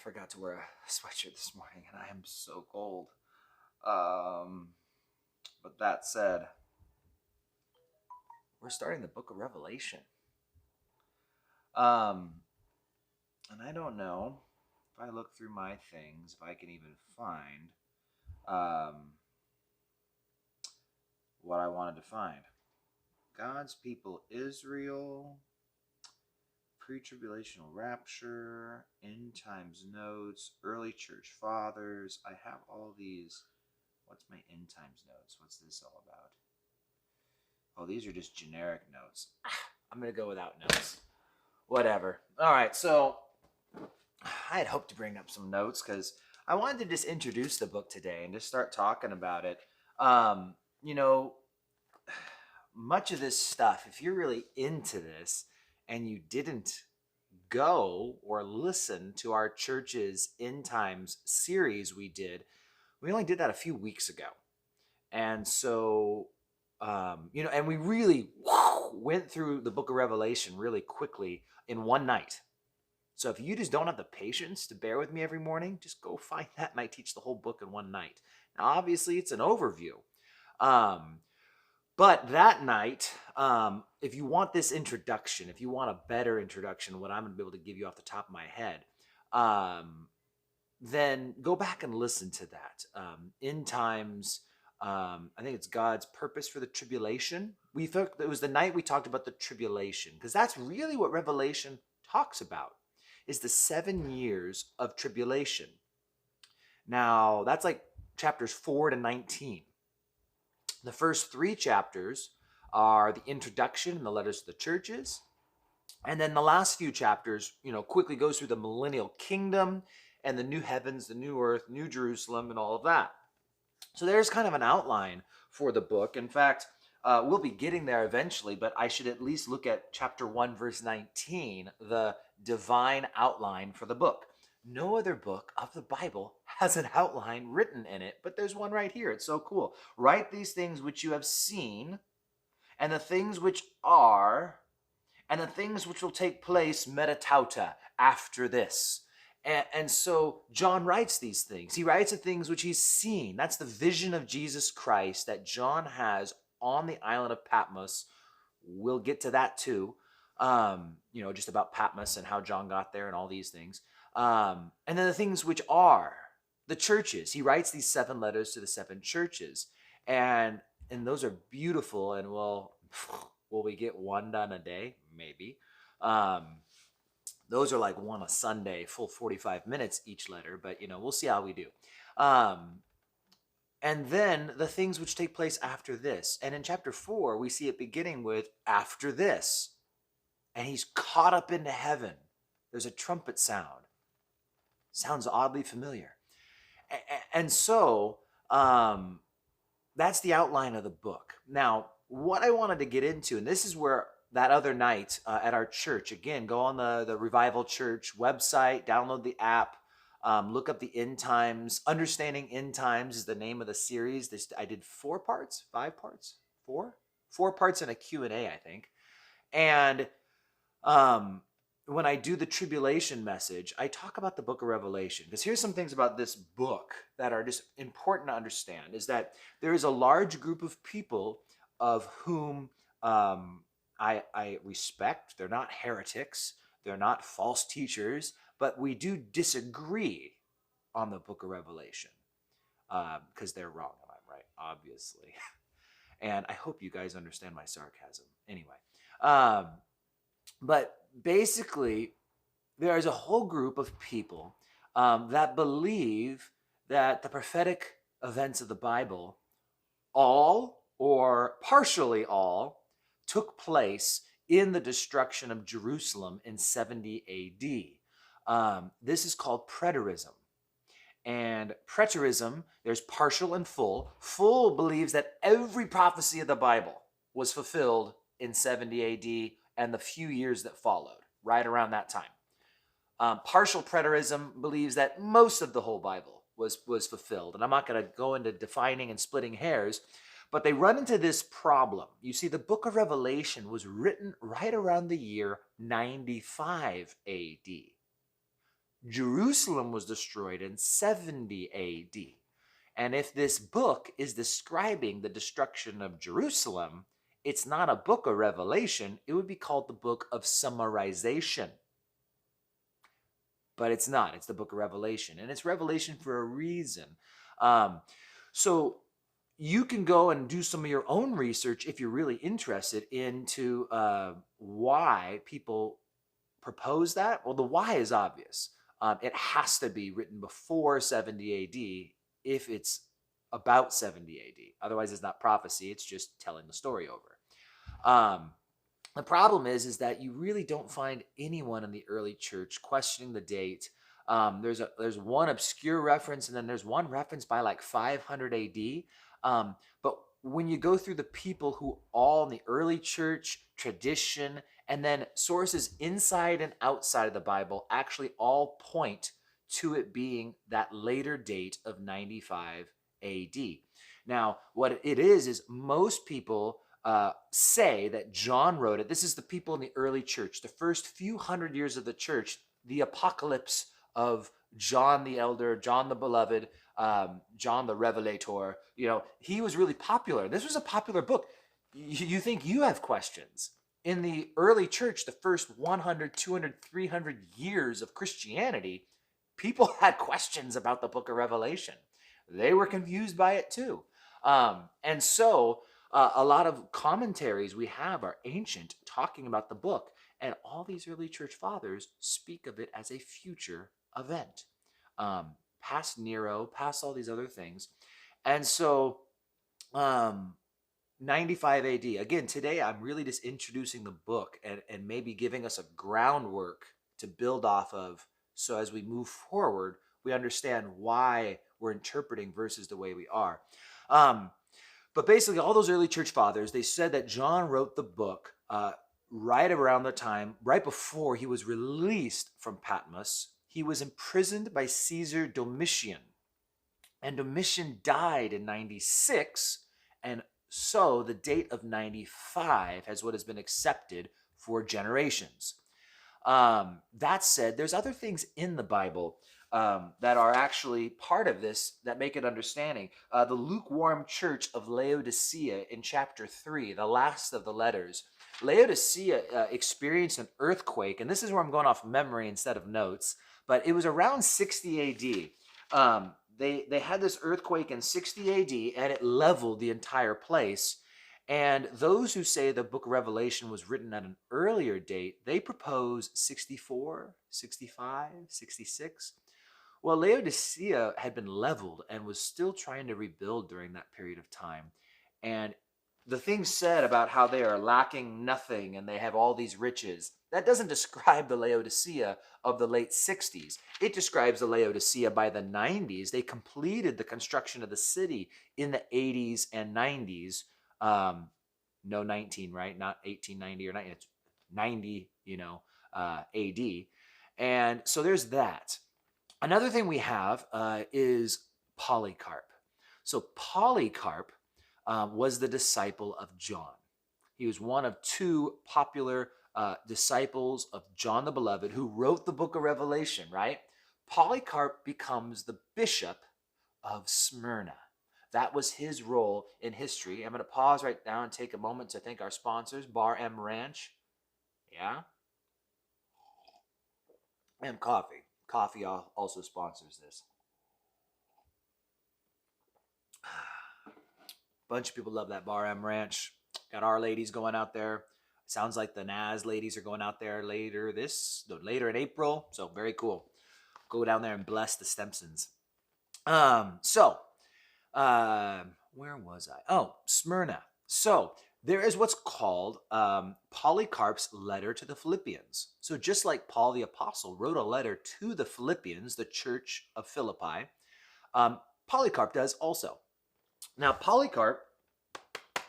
Forgot to wear a sweatshirt this morning, and I am so cold. Um, but that said, we're starting the book of Revelation. Um, and I don't know if I look through my things, if I can even find what I wanted to find. God's people, Israel, pre-tribulational rapture, end times notes, early church fathers. I have all these. What's my end times notes? What's this all about? Oh, these are just generic notes. I'm going to go without notes. Whatever. All right, so I had hoped to bring up some notes because I wanted to just introduce the book today and just start talking about it. Um, you know, much of this stuff, if you're really into this and you didn't go or listen to our church's end times series we only did that a few weeks ago. And so, and we really went through the book of Revelation really quickly in one night. So if you just don't have the patience to bear with me every morning, just go find that and I teach the whole book in one night. Now, obviously, it's an overview. But that night, if you want this introduction, if you want a better introduction, what I'm going to be able to give you off the top of my head, then go back and listen to that. End times, I think it's God's purpose for the tribulation. We thought it was the night we talked about the tribulation, because that's really what Revelation talks about, is the 7 years of tribulation. Now, that's like chapters 4 to 19. The first 3 chapters are the introduction and the letters to the churches. And then the last few chapters, quickly goes through the millennial kingdom and the new heavens, the new earth, New Jerusalem, and all of that. So there's kind of an outline for the book. In fact, we'll be getting there eventually, but I should at least look at chapter 1, verse 19, the divine outline for the book. No other book of the Bible has an outline written in it, but there's one right here. It's so cool. Write these things which you have seen, and the things which are, and the things which will take place metatauta, after this. And so John writes these things. He writes the things which he's seen. That's the vision of Jesus Christ that John has on the island of Patmos. We'll get to that too. Just about Patmos and how John got there and all these things. And then the things which are the churches. He writes these 7 letters to the 7 churches. And those are beautiful. And will we get one done a day? Maybe. Those are like one a Sunday, full 45 minutes each letter, but we'll see how we do. And then the things which take place after this. And in chapter 4, we see it beginning with after this. And he's caught up into heaven. There's a trumpet sound. Sounds oddly familiar. And so that's the outline of the book. Now, what I wanted to get into, and this is where that other night at our church, again, go on the Revival Church website, download the app, look up the End Times. Understanding End Times is the name of the series. I did 4 parts, 5 parts, 4 parts in a Q&A, I think. And when I do the tribulation message, I talk about the book of Revelation. Because here's some things about this book that are just important to understand, is that there is a large group of people of whom I respect. They're not heretics. They're not false teachers. But we do disagree on the book of Revelation because they're wrong and I'm right, obviously. And I hope you guys understand my sarcasm. Anyway, but basically, there is a whole group of people that believe that the prophetic events of the Bible, all or partially all, took place in the destruction of Jerusalem in 70 AD. This is called Preterism. And Preterism, there's partial and full. Full believes that every prophecy of the Bible was fulfilled in 70 AD and the few years that followed, right around that time. Partial Preterism believes that most of the whole Bible was fulfilled. And I'm not going to go into defining and splitting hairs, but they run into this problem. You see, the book of Revelation was written right around the year 95 AD. Jerusalem was destroyed in 70 AD. And if this book is describing the destruction of Jerusalem, it's not a book of Revelation. It would be called the book of summarization. But it's not. It's the book of Revelation. And it's Revelation for a reason. So you can go and do some of your own research if you're really interested into why people propose that. Well, the why is obvious. It has to be written before 70 AD if it's about 70 AD. Otherwise, it's not prophecy. It's just telling the story over. The problem is that you really don't find anyone in the early church questioning the date. There's one obscure reference, and then there's one reference by like 500 AD. But when you go through the people who all in the early church tradition, and then sources inside and outside of the Bible actually all point to it being that later date of 95 AD. Now, what it is most people say that John wrote it. This is the people in the early church, the first few hundred years of the church, the apocalypse of John the Elder, John the Beloved, John the Revelator. He was really popular. This was a popular book. You think you have questions. In the early church, the first 100, 200, 300 years of Christianity, people had questions about the book of Revelation. They were confused by it too. And so a lot of commentaries we have are ancient, talking about the book. And all these early church fathers speak of it as a future event, past Nero, past all these other things. And so 95 AD. Again, today I'm really just introducing the book and maybe giving us a groundwork to build off of. So as we move forward, we understand why we're interpreting verses the way we are. But basically, all those early church fathers, they said that John wrote the book right around the time, right before he was released from Patmos. He was imprisoned by Caesar Domitian. And Domitian died in 96, and so the date of 95 has what has been accepted for generations. That said, there's other things in the Bible that are actually part of this that make it understanding. The lukewarm church of Laodicea in chapter 3, the last of the letters. Laodicea experienced an earthquake, and this is where I'm going off memory instead of notes, but it was around 60 AD. They had this earthquake in 60 AD, and it leveled the entire place. And those who say the book of Revelation was written at an earlier date, they propose 64, 65, 66. Well, Laodicea had been leveled and was still trying to rebuild during that period of time. And the things said about how they are lacking nothing and they have all these riches, that doesn't describe the Laodicea of the late 60s. It describes the Laodicea by the 90s. They completed the construction of the city in the 80s and 90s. No 19, right? Not 1890 or 19. It's 90, AD. And so there's that. Another thing we have is Polycarp. So Polycarp was the disciple of John. He was one of two popular disciples of John the Beloved who wrote the book of Revelation, right? Polycarp becomes the bishop of Smyrna. That was his role in history. I'm going to pause right now and take a moment to thank our sponsors, Bar M Ranch. Yeah? And coffee. Coffee also sponsors this. Bunch of people love that Bar M Ranch. Got our ladies going out there. Sounds like the Naz ladies are going out there later in April. So very cool. Go down there and bless the Stempsons. Where was I? Oh, Smyrna. So there is what's called Polycarp's letter to the Philippians. So just like Paul the Apostle wrote a letter to the Philippians, the church of Philippi, Polycarp does also. Now, Polycarp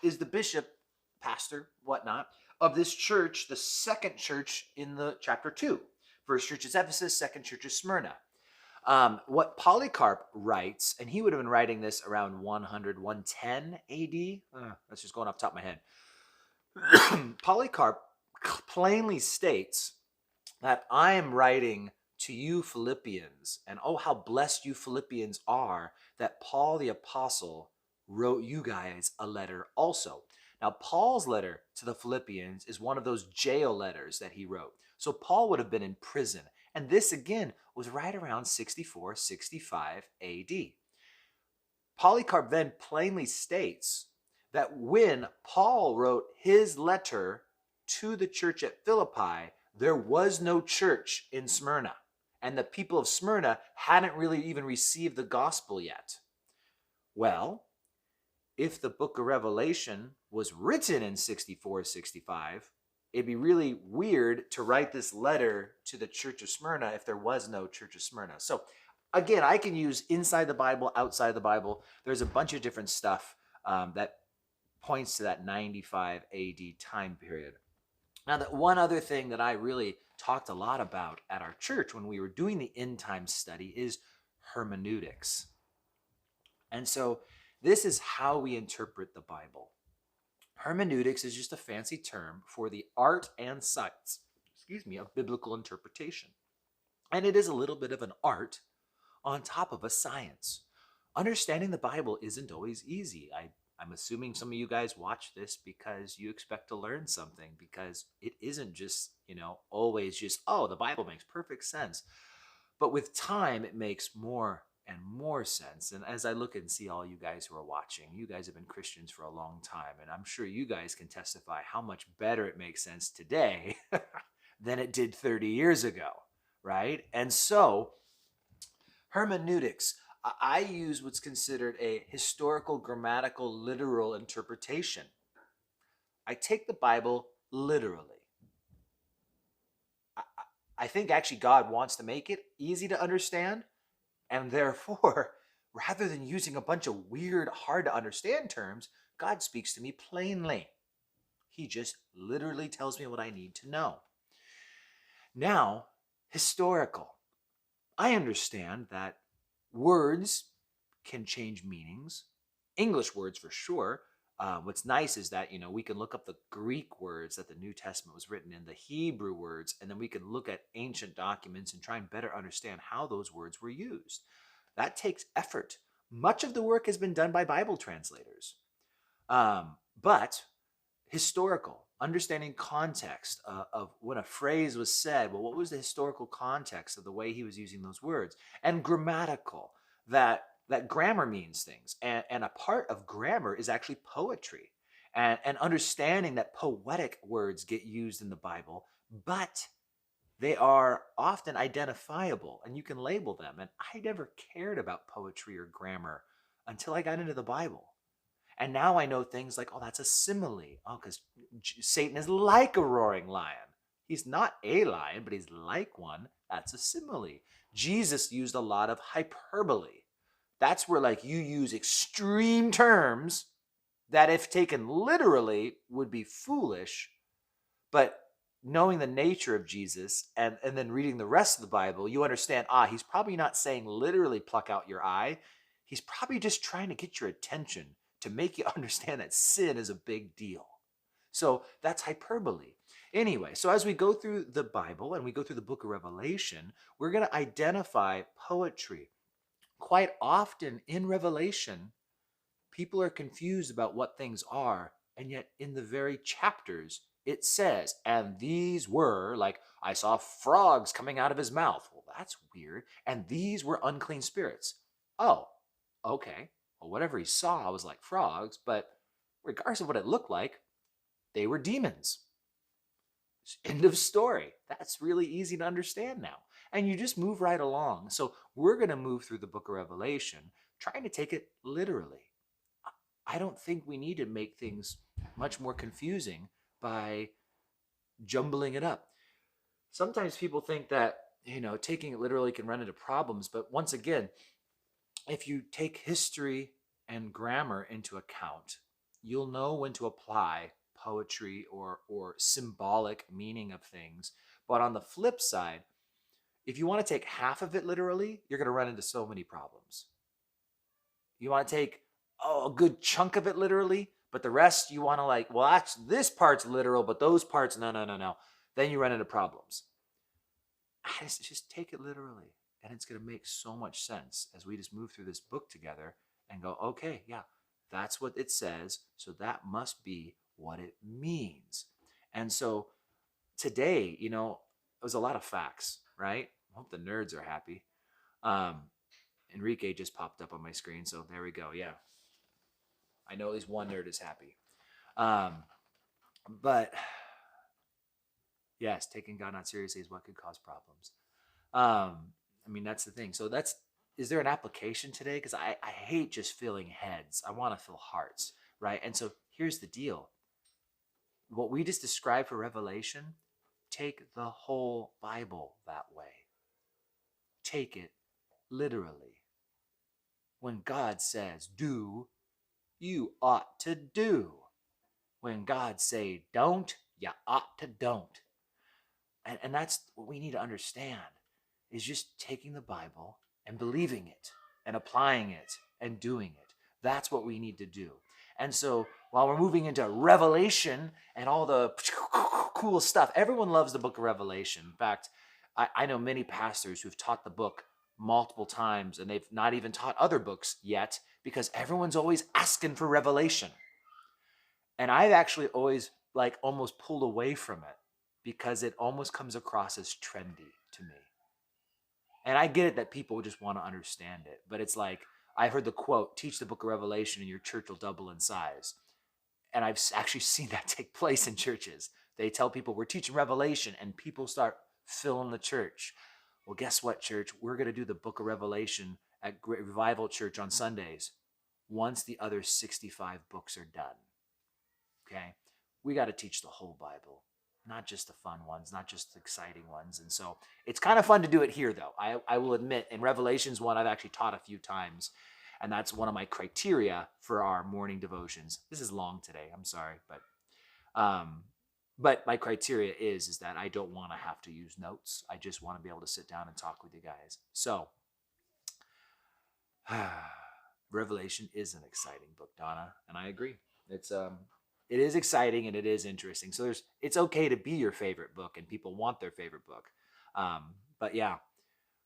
is the bishop, pastor, whatnot, of this church, the second church in the chapter 2. First church is Ephesus, second church is Smyrna. What Polycarp writes, and he would have been writing this around 100, 110 AD. That's just going off the top of my head. Polycarp plainly states that I am writing to you Philippians, and oh, how blessed you Philippians are that Paul the Apostle wrote you guys a letter also. Now, Paul's letter to the Philippians is one of those jail letters that he wrote. So Paul would have been in prison. And this, again, was right around 64, 65 AD. Polycarp then plainly states that when Paul wrote his letter to the church at Philippi, there was no church in Smyrna. And the people of Smyrna hadn't really even received the gospel yet. Well, if the book of Revelation was written in 64, 65, it'd be really weird to write this letter to the church of Smyrna if there was no church of Smyrna. So again, I can use inside the Bible, outside the Bible. There's a bunch of different stuff that points to that 95 AD time period. Now, that one other thing that I really talked a lot about at our church when we were doing the end time study is hermeneutics. And so this is how we interpret the Bible. Hermeneutics is just a fancy term for the art and science, of biblical interpretation. And it is a little bit of an art on top of a science. Understanding the Bible isn't always easy. I'm assuming some of you guys watch this because you expect to learn something, because it isn't just, always just, oh, the Bible makes perfect sense. But with time, it makes more and more sense. And as I look and see all you guys who are watching, you guys have been Christians for a long time, and I'm sure you guys can testify how much better it makes sense today than it did 30 years ago, right? And so, hermeneutics, I use what's considered a historical, grammatical, literal interpretation. I take the Bible literally. I think actually God wants to make it easy to understand, and therefore, rather than using a bunch of weird, hard to understand terms, God speaks to me plainly. He just literally tells me what I need to know. Now, historical. I understand that words can change meanings. English words for sure. What's nice is that, we can look up the Greek words that the New Testament was written in, the Hebrew words, and then we can look at ancient documents and try and better understand how those words were used. That takes effort. Much of the work has been done by Bible translators. But historical, understanding context of when a phrase was said, well, what was the historical context of the way he was using those words? And grammatical, that grammar means things. And a part of grammar is actually poetry. And understanding that poetic words get used in the Bible, but they are often identifiable and you can label them. And I never cared about poetry or grammar until I got into the Bible. And now I know things like, oh, that's a simile. Oh, because Satan is like a roaring lion. He's not a lion, but he's like one. That's a simile. Jesus used a lot of hyperbole. That's where you use extreme terms that if taken literally would be foolish. But knowing the nature of Jesus and then reading the rest of the Bible, you understand, he's probably not saying literally pluck out your eye. He's probably just trying to get your attention to make you understand that sin is a big deal. So that's hyperbole. Anyway, so as we go through the Bible and we go through the book of Revelation, we're going to identify poetry. Quite often in Revelation, people are confused about what things are, and yet in the very chapters, it says, and these were, I saw frogs coming out of his mouth. Well, that's weird. And these were unclean spirits. Oh, okay. Well, whatever he saw was like frogs, but regardless of what it looked like, they were demons. End of story. That's really easy to understand now. And you just move right along. So we're going to move through the book of Revelation, trying to take it literally. I don't think we need to make things much more confusing by jumbling it up. Sometimes people think that, taking it literally can run into problems. But once again, if you take history and grammar into account, you'll know when to apply poetry or symbolic meaning of things. But on the flip side, if you want to take half of it literally, you're going to run into so many problems. You want to take a good chunk of it literally, but the rest you want to this part's literal, but those parts, no. Then you run into problems. just take it literally. And it's going to make so much sense as we just move through this book together and go, okay, yeah, that's what it says. So that must be what it means. And so today, it was a lot of facts, right? I hope the nerds are happy. Um, Enrique just popped up on my screen. So there we go. Yeah. I know at least one nerd is happy. Um, but yes, taking God not seriously is what could cause problems. That's the thing. So is there an application today? Because I hate just filling heads. I want to fill hearts, right? And so here's the deal. What we just described for Revelation, take the whole Bible that way. Take it literally. When God says do, you ought to do. When God say don't, you ought to don't. And that's what we need to understand, is just taking the Bible and believing it and applying it and doing it. That's what we need to do. And so while we're moving into Revelation and all the cool stuff, everyone loves the book of Revelation. In fact, I know many pastors who've taught the book multiple times, and they've not even taught other books yet because everyone's always asking for revelation. And I've actually always almost pulled away from it because it almost comes across as trendy to me. And I get it that people just want to understand it, but it's like, I've heard the quote, teach the book of Revelation and your church will double in size. And I've actually seen that take place in churches. They tell people we're teaching Revelation and people start filling the church. Well, guess what, church? We're going to do the book of Revelation at Great Revival Church on Sundays once the other 65 books are done. Okay? We got to teach the whole Bible, not just the fun ones, not just the exciting ones. And so it's kind of fun to do it here, though. I will admit, in Revelations 1, I've actually taught a few times, and that's one of my criteria for our morning devotions. This is long today. I'm sorry, but my criteria is that I don't want to have to use notes. I just want to be able to sit down and talk with you guys. So Revelation is an exciting book, Donna, and I agree. It is exciting and it is interesting. So it's okay to be your favorite book, and people want their favorite book. But yeah.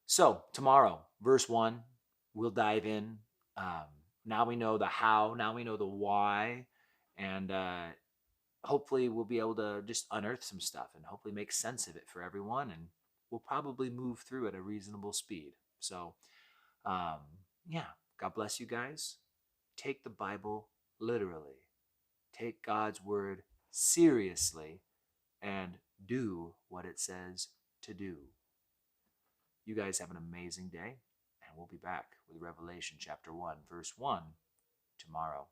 So tomorrow, verse 1, we'll dive in. Now we know the how. Now we know the why, and hopefully we'll be able to just unearth some stuff and hopefully make sense of it for everyone. And we'll probably move through at a reasonable speed. So yeah, God bless you guys. Take the Bible literally. Take God's word seriously and do what it says to do. You guys have an amazing day, and we'll be back with Revelation chapter 1, verse 1 tomorrow.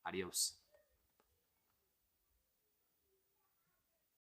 Adios.